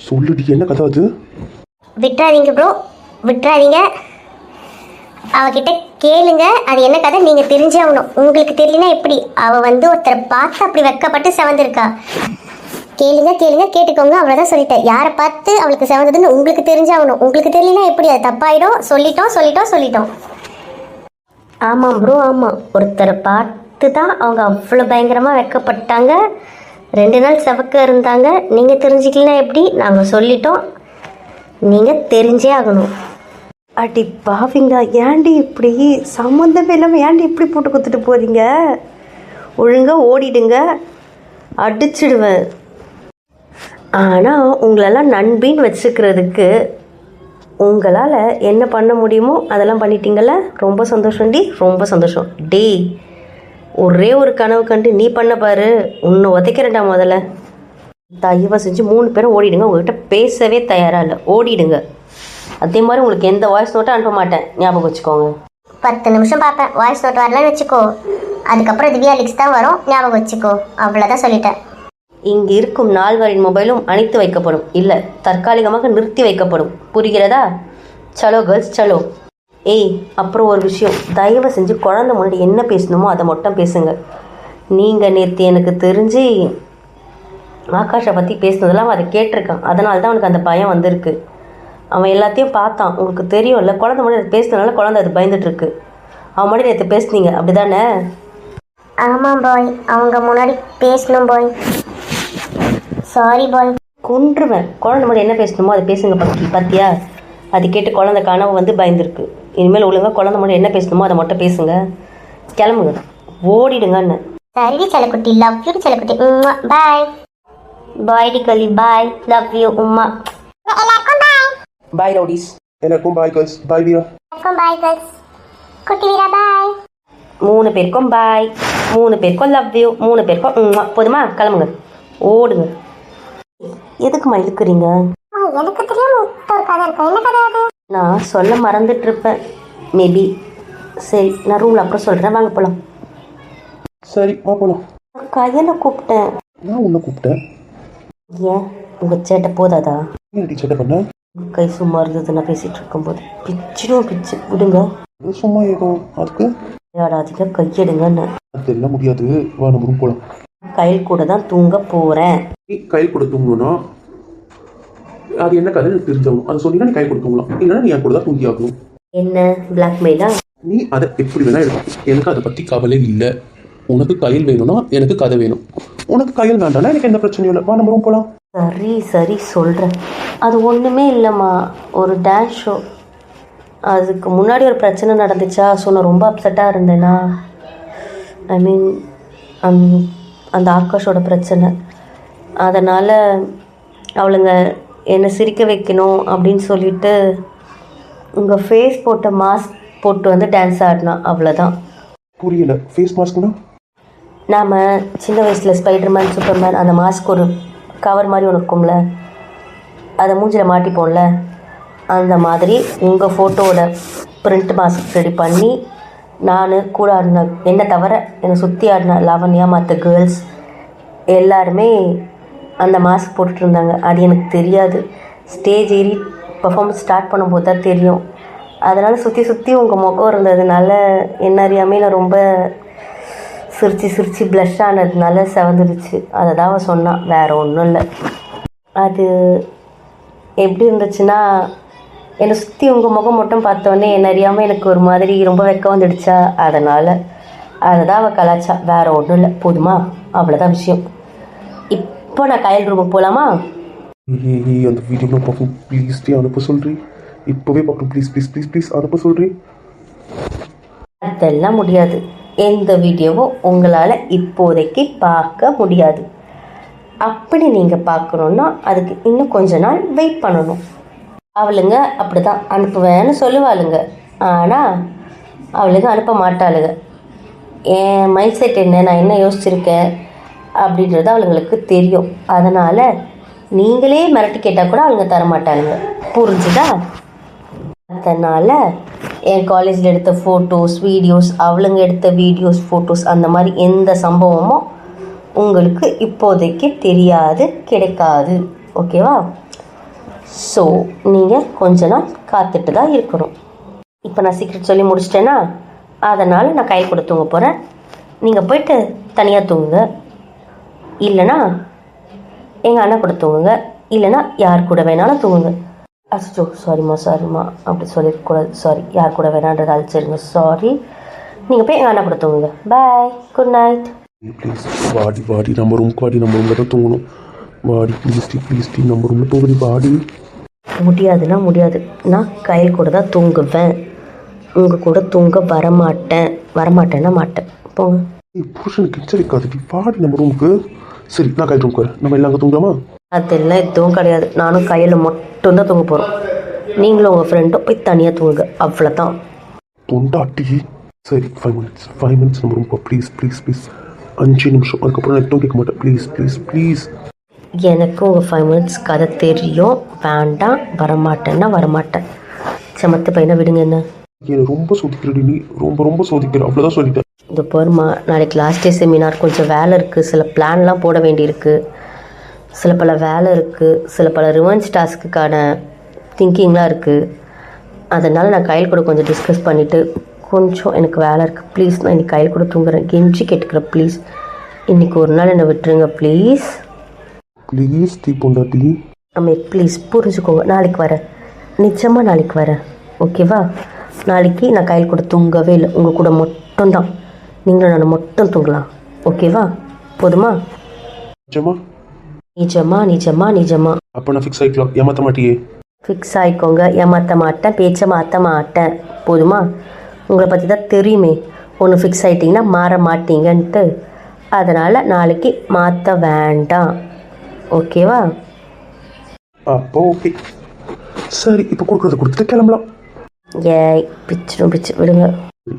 S1: சொல்லுடி. என்ன கதை அது?
S2: விட்டுறாதீங்க ப்ரோ, விட்டுறாதீங்க. அவகிட்ட கேளுங்க, அது என்ன கதை நீங்கள் தெரிஞ்சே ஆகணும். உங்களுக்கு தெரியலனா எப்படி? அவள் வந்து ஒருத்தரை பார்த்து அப்படி வெட்கப்பட்டு செவந்திருக்கா. கேளுங்க, கேட்டுக்கோங்க. அவ்வளோதான் சொல்லிட்டேன். யாரை பார்த்து அவளுக்கு செவந்ததுன்னு உங்களுக்கு தெரிஞ்சாகணும். உங்களுக்கு தெரியலனா எப்படி? அது தப்பாயிடும். சொல்லிட்டோம். ஆமாம் ப்ரோ, ஆமாம். ஒருத்தரை பார்த்து தான் அவங்க அவ்வளோ பயங்கரமாக வெட்கப்பட்டாங்க. 2 நாள் செவக்க இருந்தாங்க. நீங்கள் தெரிஞ்சிக்கலாம் எப்படி? நாங்கள் சொல்லிட்டோம், நீங்கள் தெரிஞ்சே ஆகணும்.
S3: அடி பாவிங்க, ஏன்டி இப்படி சம்மந்தமே இல்லாமல் ஏன்டி இப்படி போட்டு கொடுத்துட்டு போகிறீங்க? ஒழுங்காக ஓடிடுங்க, அடிச்சிடுவேன். ஆனால் உங்களெல்லாம் நண்பின்னு வச்சுக்கிறதுக்கு உங்களால் என்ன பண்ண முடியுமோ அதெல்லாம் பண்ணிட்டீங்கள்ல. ரொம்ப சந்தோஷம்டி, ரொம்ப சந்தோஷம். ஒரே ஒரு கனவு கண்டு நீ பண்ண பாரு, உன்னை உதைக்கிறேன்டா. முதல்ல தயவு செஞ்சு 3 பேரும் ஓடிடுங்க. உங்கள்கிட்ட பேசவே தயாராக இல்லை, ஓடிடுங்க. அதே மாதிரி உங்களுக்கு எந்த வாய்ஸ் நோட்டும் அனுப்ப மாட்டேன், ஞாபகம் வச்சுக்கோங்க.
S2: 10 நிமிஷம் பார்ப்பேன், வாய்ஸ் நோட் வரலன்னு வச்சுக்கோ. அதுக்கப்புறம் திவ்யா லிக்ஸ் தான் வரும், ஞாபகம் வச்சுக்கோ. அவ்வளோதான் சொல்லிட்டேன்.
S3: இங்கே இருக்கும் 4 மொபைலும் அணைத்து வைக்கப்படும், இல்லை தற்காலிகமாக நிறுத்தி வைக்கப்படும். புரிகிறதா? சலோ கேர்ள்ஸ் சலோ. ஏய், அப்புறம் ஒரு விஷயம், தயவு செஞ்சு குழந்தை முன்னாடி என்ன பேசணுமோ அதை மட்டும் பேசுங்க. நீங்கள் நேற்று எனக்கு தெரிஞ்சு ஆகாஷை பற்றி பேசுனதெல்லாம் அவன் அதை கேட்டிருக்கான். அதனால தான் அவனுக்கு அந்த பயம் வந்திருக்கு. அவன் எல்லாத்தையும் பார்த்தான். உங்களுக்கு தெரியும்ல, குழந்தை முன்னாடி பேசுனதுனால குழந்தை அது பயந்துட்டுருக்கு. அவன் முன்னாடி நேற்று பேசுனீங்க அப்படி தானே?
S2: ஆமாம் பாய், அவங்க முன்னாடி பேசணும் பாய். சாரி பாய்.
S3: கொன்றுவேன். குழந்தை முன்னாடி என்ன பேசணுமோ அதை பேசுங்க பக்கி. பார்த்தியா, அது கேட்டு குழந்தை கனவு வந்து பயந்துருக்கு. இனிமேல் ஒழுங்காக குழந்தை முன்னாடி என்ன பேசணுமோ அதை மட்டும் பேசுங்க. கிளம்புங்க, ஓடிடுங்கன்னு.
S2: சரி செல்லக்குட்டி, லவ் யூ செல்லக்குட்டி. பாய் பாய் டி கலி, பாய், லவ் யூ உம்மா. எல்லாருக்கும் பாய்.
S1: பாய் ரவுடிஸ். எல்லாருக்கும் பாய் கேர்ள்ஸ். பாய் வீரா.
S2: எல்லாருக்கும் பாய் கேர்ள்ஸ். குட்டி வீரா பாய்.
S3: 3 பேருக்கும் பாய், 3 பேருக்கும் லவ் யூ, 3 பேருக்கும் போதுமா? கிளம்புங்க, ஓடுங்க. எதுக்குமா இழுக்கிறீங்க?
S2: எனக்கு தெரியாம ஒரு கதை இருக்கா, என்ன கதை அது?
S3: நான் சொல்ல மறந்துட்டு இருப்பேன் மேபி. சரி, நான் ரூமில் அப்புறம் சொல்கிறேன், வாங்க போகலாம்.
S1: சரி வா போலாம்.
S3: கையில் கூப்பிட்டேன்.
S1: நான் உன்னை கூப்பிட்டேன்.
S3: ஏன் உங்கள் சேட்டை போதாதா?
S1: ஏன் டீச்சர்ட்ட பண்ண?
S3: கை சும்மா இருந்தது நான் பேசிகிட்டு இருக்கும்போது. பிச்சிடும் பிச்சு விடுங்க.
S1: சும்மா ஏதோ அதுக்கு
S3: விளையாடாதீங்க, கையெடுங்கன்னு.
S1: அதெல்லாம் முடியாது, வா நம்ம ரூம் போகலாம்.
S3: கையில் கூட தான் தூங்க போகிறேன்.
S1: நீ கையில் கூட தூங்கணும்னா அது என்ன கதை எனக்கு தெரிஞ்சாகும். அதை சொன்னீங்கன்னா நீ கை கொடுத்துங்களாம், இல்லைன்னா நீ என் கூட தான் தூங்கி ஆகணும்.
S3: என்ன பிளாக்மெயிலா?
S1: நீ அதை எப்படி வேணா எடுத்து, எனக்கு அதை பற்றி கவலை இல்லை. உனக்கு கையில் வேணும்னா எனக்கு கதை வேணும். உனக்கு கையில் வேண்டாம்னா எனக்கு எந்த பிரச்சனையும் இல்லை, வா நம்ம ரூம் போகலாம்.
S3: சரி சரி சொல்கிறேன். அது ஒன்றுமே இல்லைம்மா, ஒரு டான்ஸ் ஷோ. அதுக்கு முன்னாடி ஒரு பிரச்சனை நடந்துச்சா, ஸோ நான் ரொம்ப அப்செட்டாக இருந்தேனா. ஐ மீன் அந்த ஆகாஷோட பிரச்சனை. அதனால் அவளுங்க என்னை சிரிக்க வைக்கணும் அப்படின்னு சொல்லிட்டு உங்கள் ஃபேஸ் போட்ட மாஸ்க் போட்டு வந்து டான்ஸ் ஆடினா, அவ்வளோதான்.
S1: புரியல, ஃபேஸ் மாஸ்க்னா?
S3: நாம் சின்ன வயசில் ஸ்பைடர்மேன், சூப்பர்மேன் அந்த மாஸ்க் ஒரு கவர் மாதிரி ஒன்று இருக்கும்ல, அதை மூஞ்சில் மாட்டிப்போம்ல, அந்த மாதிரி உங்கள் ஃபோட்டோவோட பிரிண்ட் மாஸ்க் ரெடி பண்ணி நான் கூட ஆடின, என்னை தவிர என்னை சுற்றி ஆடின லாவண்யா, மற்ற கேர்ள்ஸ் எல்லாருமே அந்த மாஸ்க் போட்டுட்டு இருந்தாங்க. அது எனக்கு தெரியாது. ஸ்டேஜ் ஏறி பர்ஃபார்மன்ஸ் ஸ்டார்ட் பண்ணும்போது தான் தெரியும். அதனால் சுற்றி உங்கள் முகம் இருந்ததுனால என்ன அறியாமல் நான் ரொம்ப சிரித்து ப்ளஷ் ஆனதுனால செவந்துடுச்சு. அதை தான் அவன் சொன்னான், வேறு ஒன்றும் இல்லை. அது எப்படி இருந்துச்சுன்னா, என்னை சுற்றி உங்கள் முகம் மட்டும் பார்த்தோன்னே என்ன அறியாமல் எனக்கு ஒரு மாதிரி ரொம்ப வெக்கம் வந்துடுச்சா, அதனால் அதை தான் அவள் கலாச்சா, வேறு ஒன்றும் இல்லை. போதுமா? அவ்வளோதான் விஷயம். இப்போ நான் கையில் ரூமுக்கு போகலாமா?
S1: அந்த வீடியோ பார்க்கும் ப்ளீஸ் அனுப்ப சொல்கிறீ. இப்போவே பார்க்கணும் ப்ளீஸ் ப்ளீஸ் ப்ளீஸ் ப்ளீஸ் அனுப்ப சொல்கிறீ.
S3: அதெல்லாம் முடியாது. எந்த வீடியோவும் உங்களால் இப்போதைக்கு பார்க்க முடியாது. அப்படி நீங்கள் பார்க்கணுன்னா அதுக்கு இன்னும் கொஞ்ச நாள் வெயிட் பண்ணணும். அவளுங்க அப்படி தான் அனுப்புவேன்னு சொல்லுவாளுங்க, ஆனால் அவளுங்க அனுப்ப மாட்டாளுங்க. என் மைண்ட் செட் என்ன, நான் என்ன யோசிச்சிருக்கேன் அப்படின்றது அவளுங்களுக்கு தெரியும். அதனால் நீங்களே மிரட்டி கேட்டால் கூட அவளுங்க தரமாட்டாளுங்க, புரிஞ்சுதா? அதனால் என் காலேஜில் எடுத்த ஃபோட்டோஸ், வீடியோஸ், அவளுங்க எடுத்த வீடியோஸ், ஃபோட்டோஸ், அந்த மாதிரி எந்த சம்பவமும் உங்களுக்கு இப்போதைக்கு தெரியாது, கிடைக்காது. ஓகேவா? ஸோ நீங்கள் கொஞ்ச நாள் காத்துட்டு தான் இருக்கணும். இப்போ நான் சீக்கிரம் சொல்லி முடிச்சிட்டேன்னா, அதனால் நான் கையில் கூட தூங்க போகிறேன். நீங்கள் போயிட்டு தனியாக தூங்குங்க, இல்லைனா எங்கள் அண்ணன் கூட தூங்குங்க, இல்லைனா யார் கூட வேணாலும் தூங்குங்க. அச்சோ சாரிம்மா அப்படி சொல்லிடக்கூடாது. சாரி, யார் கூட வேணான்றதை அழிச்சிருங்க. சாரி. நீங்கள் போய் எங்கள் அண்ணா கூட தூங்குங்க. பாய், குட் நைட்.
S1: ப்ளீஸ் வாடி நம்ம ரூமுக்கு வாடி, நம்ம ரூமில் தான் தூங்கணும். வாடி ப்ளீஸ் நம்ம ரூமில் தூங்குடி வாடி.
S3: முடியாதுன்னா முடியாது. நான் கையில் கூட தான் தூங்குவேன், உங்கள் கூட தூங்க வரமாட்டேன்னா மாட்டேன். போங்க.
S1: புருஷனுக்கு எச்சரிக்காது, வாடி நம்ம ரூமுக்கு. சரி, நான் கையில் ரூமுக்கு வரேன். நம்ம எல்லாம் அங்கே தூங்கலாமா?
S3: அதெல்லாம் எதுவும் கிடையாது. நானும் கையில் மட்டும்தான் தூங்க போகிறோம். நீங்களும் உங்கள் ஃப்ரெண்டும் போய் தனியாக தூங்குங்க, அவ்வளோதான்.
S1: தொண்டாட்டி. சரி, 5 மினிட்ஸ் நம்ம ரூமுக்கு ப்ளீஸ் 5 நிமிஷம். அதுக்கப்புறம் நான் கேட்க மாட்டேன். ப்ளீஸ்.
S3: எனக்கு உங்கள் 5 மினிட்ஸ் கதை தெரியும். வேண்டாம், வரமாட்டேன். சமத்து பையனை விடுங்க. என்ன
S1: என்னை ரொம்ப சோதிக்கிறடி நீ, ரொம்ப சோதிக்கிற, அவ்வளோதான் சொல்லிட்டேன்.
S3: இந்த போருமா, நாளைக்கு லாஸ்ட் டே செமினார், கொஞ்சம் வேலை இருக்குது, சில பிளான்லாம் போட வேண்டியிருக்கு, சில பல வேலை இருக்குது, சில பல ரிவெஞ்ச் டாஸ்க்குக்கான திங்கிங்லாம் இருக்குது. அதனால் நான் கையில் கூட கொஞ்சம் டிஸ்கஸ் பண்ணிவிட்டு கொஞ்சம் எனக்கு வேலை இருக்குது ப்ளீஸ், நான் இன்னைக்கு கையில் கூட தூங்குறேன், கெஞ்சி கேட்டுக்கிறேன் ப்ளீஸ், இன்றைக்கி ஒரு நாள் என்னை விட்டுருங்க ப்ளீஸ்.
S1: ப்ளீஸ் டீ பொண்டாட்டி.
S3: அம்மே ப்ளீஸ் புரிஞ்சுக்கோங்க, நாளைக்கு வரேன், நிச்சயமாக நாளைக்கு வரேன், ஓகேவா? நாளைக்கு நான் கையில் கூட தூங்கவே இல்லை, உங்கள் கூட மட்டும்தான், நீங்களும் நான் மட்டும் தூங்கலாம், ஓகேவா? போதுமா?
S1: நிஜமா?
S3: நிஜமா நிஜமா நிஜமா.
S1: அப்போ நான் ஃபிக்ஸ் ஆகிக்கலாம், ஏமாற்ற மாட்டியே?
S3: ஃபிக்ஸ் ஆகிக்கோங்க, ஏமாற்ற மாட்டேன், பேச்சை மாற்ற மாட்டேன், போதுமா? உங்களை பற்றி தான் தெரியுமே, ஒன்று ஃபிக்ஸ் ஆகிட்டிங்கன்னா மாற மாட்டீங்கன்ட்டு, அதனால் நாளைக்கு மாற்ற வேண்டாம், ஓகேவா?
S1: அப்போ ஓகே, சரி. இப்போ கொடுக்குறத கொடுத்துட்டு கிளம்பலாம்.
S3: ஏய் பிச்சிடும் பிச்சு விடுங்க.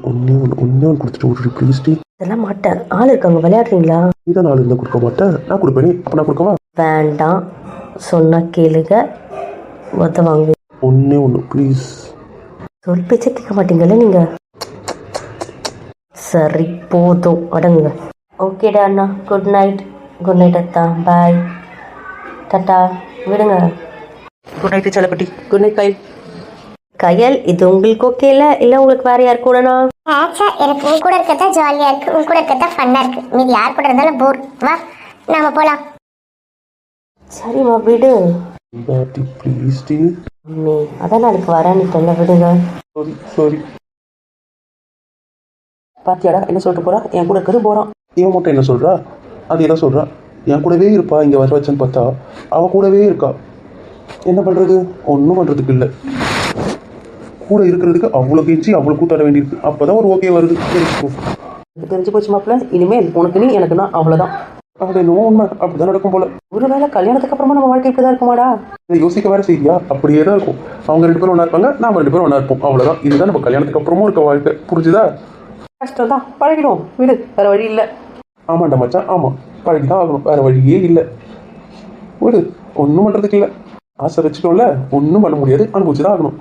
S1: ஒன்னே ஒன்று கொடுத்துட்டு விட்ரு ப்ளீஸ் டீ.
S3: இதெல்லாம் மாட்டேன், ஆள் இருக்காங்க, விளையாடுறீங்களா?
S1: இதான் நாள் இருந்தால் கொடுக்க மாட்டேன், நான் கொடுப்பேனே, அப்போ நான் கொடுக்கவா?
S3: வேண்டாம், சொன்னால் கேளுங்க, வாங்க.
S1: ஒன்னே ஒன்று ப்ளீஸ்.
S3: சொல் பேச்சை கேட்க மாட்டீங்கல்ல நீங்கள்? சரி போதும், அடங்குங்க. ஓகேடா அண்ணா, குட் நைட். குட் நைட் அத்தா, பாய், டாட்டா, விடுங்க.
S4: குட் நைட்டு செல்லப்பட்டி. குட் நைட் கைல்.
S3: கயல், இது உங்களுக்கு ஓகே இல்லை உங்களுக்கு வேற யார் கூடனா?
S2: ஆச்சா, எனக்கு உன் கூட இருக்கதா ஜாலியா இருக்கு, உன் கூட இருக்கதா ஃபன்னா இருக்கு, மீதி யார் கூட இருந்தாலும் போர். வா நாம போலாம்.
S3: சரிம்மா விடு.
S1: பாட்டி ப்ளீஸ் டீ.
S3: அம்மே அதான் நாளைக்கு வரேன்னு சொல்ல, விடுங்க.
S1: Sorry sorry.
S4: பாத்தியாடா என்ன சொல்லிட்டு போறா? என் கூட இருக்கிறது போறான்.
S1: இவன் மட்டும் என்ன சொல்கிறா? அது என்ன சொல்கிறா? என் கூடவே இருப்பா, இங்கே வர வச்சேன்னு பார்த்தா அவள் கூடவே இருக்கா. என்ன பண்ணுறது? ஒன்றும் பண்ணுறதுக்கு இல்லை. கூட இருக்கிறதுக்கு அவ்வளோ கெஞ்சி அவ்வளோ கூத்தாட வேண்டியிருக்கு, அப்போ தான் ஒரு ஓகே வருது. தெரிஞ்சுக்கோ.
S4: எனக்கு தெரிஞ்சு போச்சு மாப்பிள்ள, இனிமேல் உனக்கு நீ எனக்கு நான், அவ்வளோதான்.
S1: அது என்னவோ உண்மை, அப்படி தான் நடக்கும் போல.
S4: ஒருவேளை கல்யாணத்துக்கு அப்புறமா நம்ம வாழ்க்கை இப்படி தான் இருக்குமாடா?
S1: இதை யோசிக்க வேற செய்யா? அப்படியே தான் இருக்கும். அவங்க 2 பேரும் ஒன்றா இருப்பாங்க, நாம 2 பேரும் ஒன்றா இருப்போம், அவ்வளோதான். இதுதான் நம்ம கல்யாணத்துக்கு அப்புறமும் இருக்க வாழ்க்கை, புரிஞ்சுதா?
S4: கஷ்டம் தான், பழகிடும், விடு, வேற வழி இல்லை.
S1: ஆமாண்டா மச்சான், ஆமாம், பழகி தான் ஆகணும், வேற வழியே இல்லை. விடு, ஒன்றும் பண்ணுறதுக்கு இல்லை. ஆசை வச்சுட்டோம்ல, ஒன்றும் பண்ண முடியாது, அனுபவிச்சு தான் ஆகணும்.